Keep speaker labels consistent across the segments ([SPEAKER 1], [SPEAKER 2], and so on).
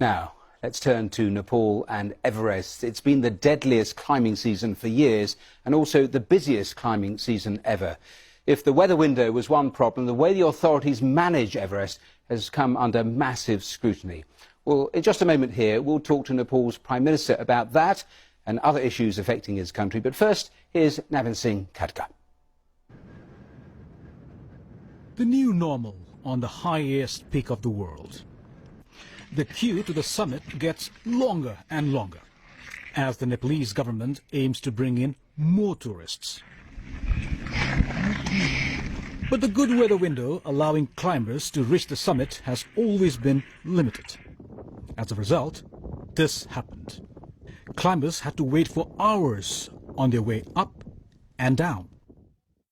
[SPEAKER 1] Now, let's turn to Nepal and Everest. It's been the deadliest climbing season for years and also the busiest climbing season ever. If the weather window was one problem, the way the authorities manage Everest has come under massive scrutiny. Well, in just a moment here, we'll talk to Nepal's Prime Minister about that and other issues affecting his country. But first, here's Navin Singh Khadka.
[SPEAKER 2] The new normal on the highest peak of the world. The queue to the summit gets longer and longer as the Nepalese government aims to bring in more tourists. But the good weather window allowing climbers to reach the summit has always been limited. As a result, this happened. Climbers had to wait for hours on their way up and down.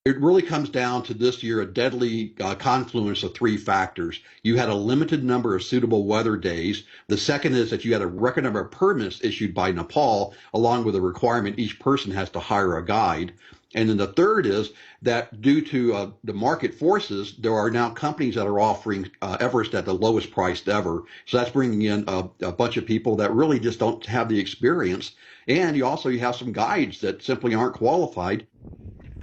[SPEAKER 3] It really comes down to this year a deadly confluence of three factors. You had a limited number of suitable weather days. The second is that you had a record number of permits issued by Nepal, along with a requirement each person has to hire a guide. And then the third is that due to the market forces, there are now companies that are offering Everest at the lowest price ever. So that's bringing in a bunch of people that really just don't have the experience. And you have some guides that simply aren't qualified.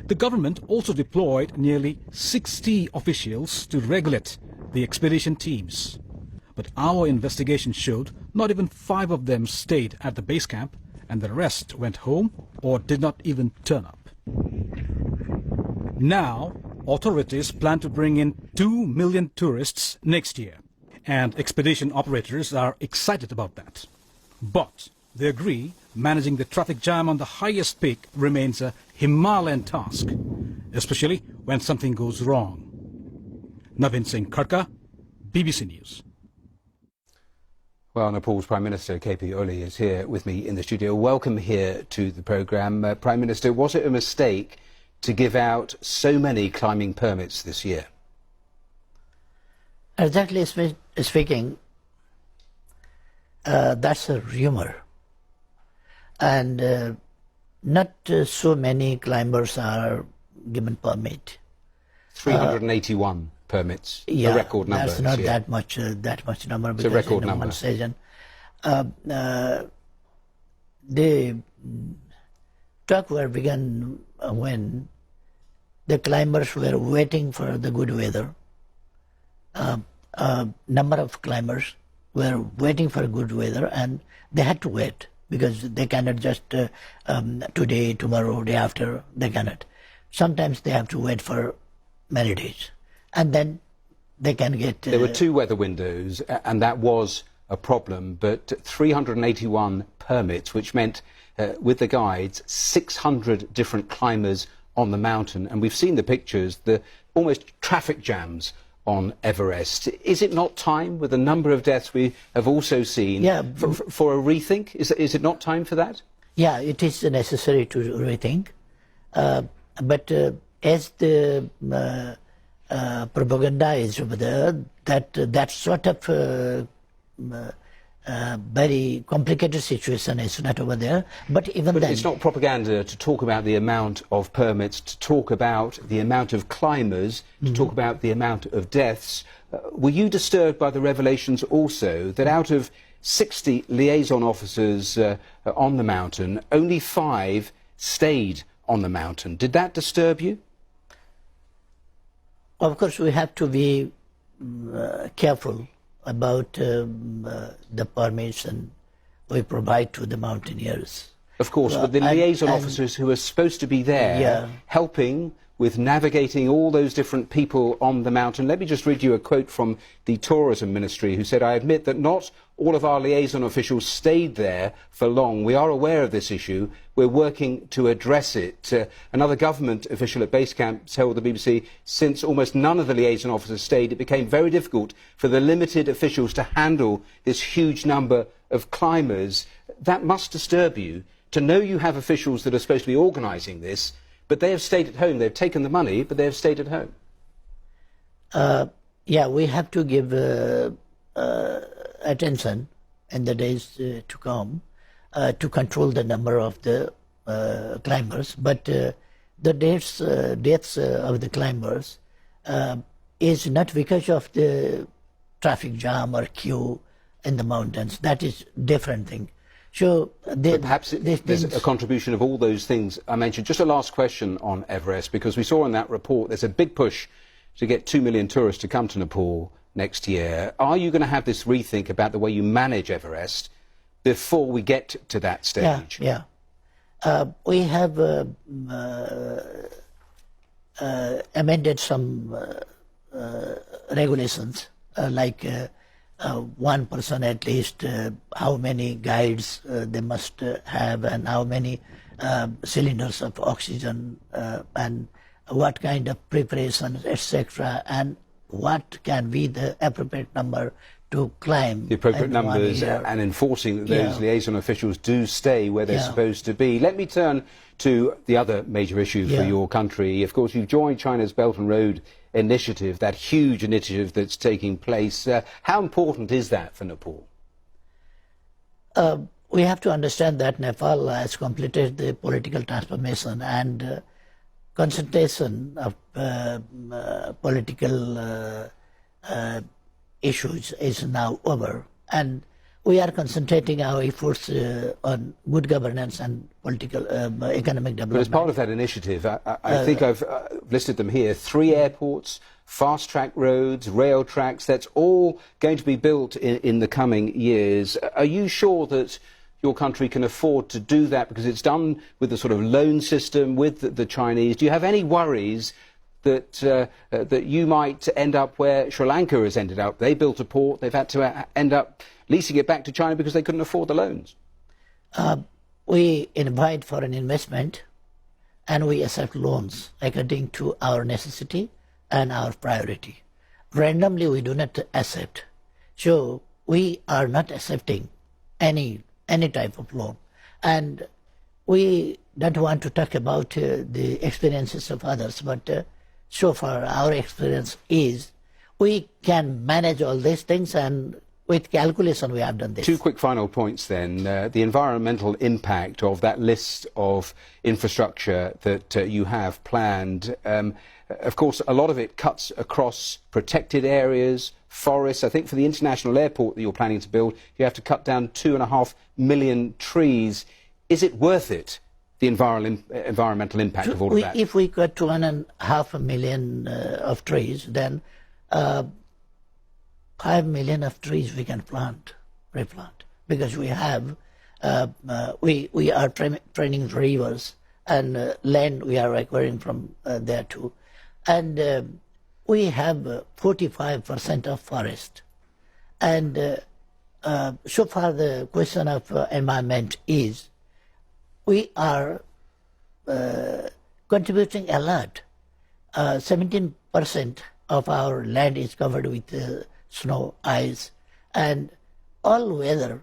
[SPEAKER 2] The government also deployed nearly 60 officials to regulate the expedition teams. But our investigation showed not even 5 of them stayed at the base camp, and the rest went home or did not even turn up. Now, authorities plan to bring in 2 million tourists next year, and expedition operators are excited about that. But they agree managing the traffic jam on the highest peak remains a Himalayan task, especially when something goes wrong. Navin Singh Khadka, BBC News.
[SPEAKER 1] Well, Nepal's Prime Minister KP Oli is here with me in the studio. Welcome here to the programme. Prime Minister, was it a mistake to give out so many climbing permits this year?
[SPEAKER 4] Exactly speaking, that's a rumour. And not so many climbers are given permit.
[SPEAKER 1] 381 permits,
[SPEAKER 4] yeah,
[SPEAKER 1] a record number.
[SPEAKER 4] That's not that much number.
[SPEAKER 1] It's a record
[SPEAKER 4] in
[SPEAKER 1] number.
[SPEAKER 4] One season, the talk were begun when the climbers were waiting for the good weather. Number of climbers were waiting for good weather, and they had to wait because they cannot just today, tomorrow, day after, they cannot. Sometimes they have to wait for many days, and then they can get...
[SPEAKER 1] There were 2 weather windows, and that was a problem, but 381 permits, which meant, with the guides, 600 different climbers on the mountain. And we've seen the pictures, the almost traffic jams on Everest. Is it not time, with the number of deaths we have also seen, for a rethink? Is it not time for that? Yeah,
[SPEAKER 4] it is necessary to rethink. But as the propaganda is over there, that sort of very complicated situation is not over there. But even then...
[SPEAKER 1] It's not propaganda to talk about the amount of permits, to talk about the amount of climbers, to talk about the amount of deaths. Were you disturbed by the revelations also that out of 60 liaison officers on the mountain, only 5 stayed on the mountain? Did that disturb you?
[SPEAKER 4] Of course, we have to be careful about the permission we provide to the mountaineers.
[SPEAKER 1] Of course, but the liaison officers who are supposed to be there helping with navigating all those different people on the mountain. Let me just read you a quote from the Tourism Ministry, who said, "I admit that not all of our liaison officials stayed there for long. We are aware of this issue. We're working to address it." Another government official at base camp told the BBC, since almost none of the liaison officers stayed, it became very difficult for the limited officials to handle this huge number of climbers. That must disturb you, to know you have officials that are supposed to be organising this, but they have stayed at home. They've taken the money, but they have stayed at home.
[SPEAKER 4] Yeah, we have to give attention in the days to come to control the number of the climbers. But the deaths of the climbers is not because of the traffic jam or queue in the mountains. That is different thing. So
[SPEAKER 1] perhaps there's a contribution of all those things I mentioned. Just a last question on Everest, because we saw in that report there's a big push to get 2 million tourists to come to Nepal next year. Are you going to have this rethink about the way you manage Everest before we get to that stage?
[SPEAKER 4] Yeah. We have amended some regulations, like one person at least, how many guides they must have, and how many cylinders of oxygen, and what kind of preparations, etc., and what can be the appropriate number to climb.
[SPEAKER 1] The appropriate numbers and enforcing that those liaison officials do stay where they're supposed to be. Let me turn to the other major issue for your country. Of course, you've joined China's Belt and Road Initiative, that huge initiative that's taking place. How important is that for Nepal?
[SPEAKER 4] We have to understand that Nepal has completed the political transformation, and concentration of political issues is now over, and we are concentrating our efforts on good governance and political economic development.
[SPEAKER 1] But as part of that initiative, I think I've listed them here, 3 airports, fast-track roads, rail tracks, that's all going to be built in the coming years. Are you sure that your country can afford to do that, because it's done with the sort of loan system with the Chinese? Do you have any worries that that you might end up where Sri Lanka has ended up? They built a port, they've had to end up leasing it back to China because they couldn't afford the loans.
[SPEAKER 4] We invite foreign investment and we accept loans according to our necessity and our priority. Randomly we do not accept. So we are not accepting any type of loan. And we don't want to talk about the experiences of others, but so far our experience is we can manage all these things, and with calculation we have done this. 2
[SPEAKER 1] quick final points then. The environmental impact of that list of infrastructure that you have planned. Of course, a lot of it cuts across protected areas, forests. I think for the international airport that you're planning to build, you have to cut down 2.5 million trees. Is it worth it, the environmental impact of all of that?
[SPEAKER 4] If we cut 2.5 million of trees, then 5 million of trees we can replant, because we have we are training rivers, and land we are acquiring from there too, and we have 45% of forest, and so far the question of environment is we are contributing a lot. 17% of our land is covered with snow, ice, and all weather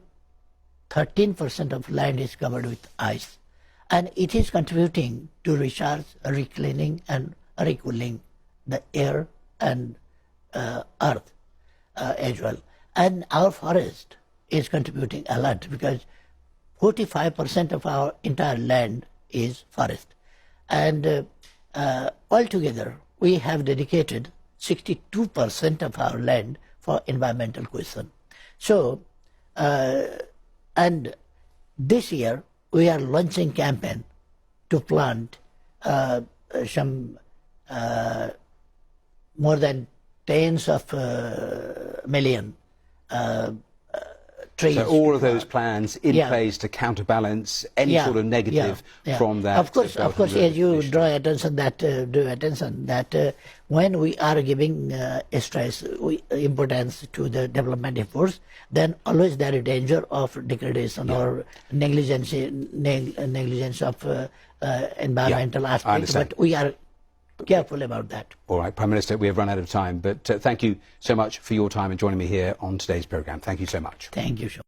[SPEAKER 4] 13% of land is covered with ice, and it is contributing to recharge, recleaning and recooling the air and earth as well. And our forest is contributing a lot, because 45% of our entire land is forest, and altogether we have dedicated 62% of our land for environmental question. So, and this year we are launching campaign to plant some more than tens of million trees.
[SPEAKER 1] So all of those plans in place to counterbalance any sort of negative from that.
[SPEAKER 4] Of course, as you draw attention that when we are giving stress, importance to the development efforts, then always there is danger of degradation or negligence of environmental aspects. But we are careful about that.
[SPEAKER 1] All right, Prime Minister, we have run out of time, but thank you so much for your time and joining me here on today's programme. Thank you so much.
[SPEAKER 4] Thank you, Sharma.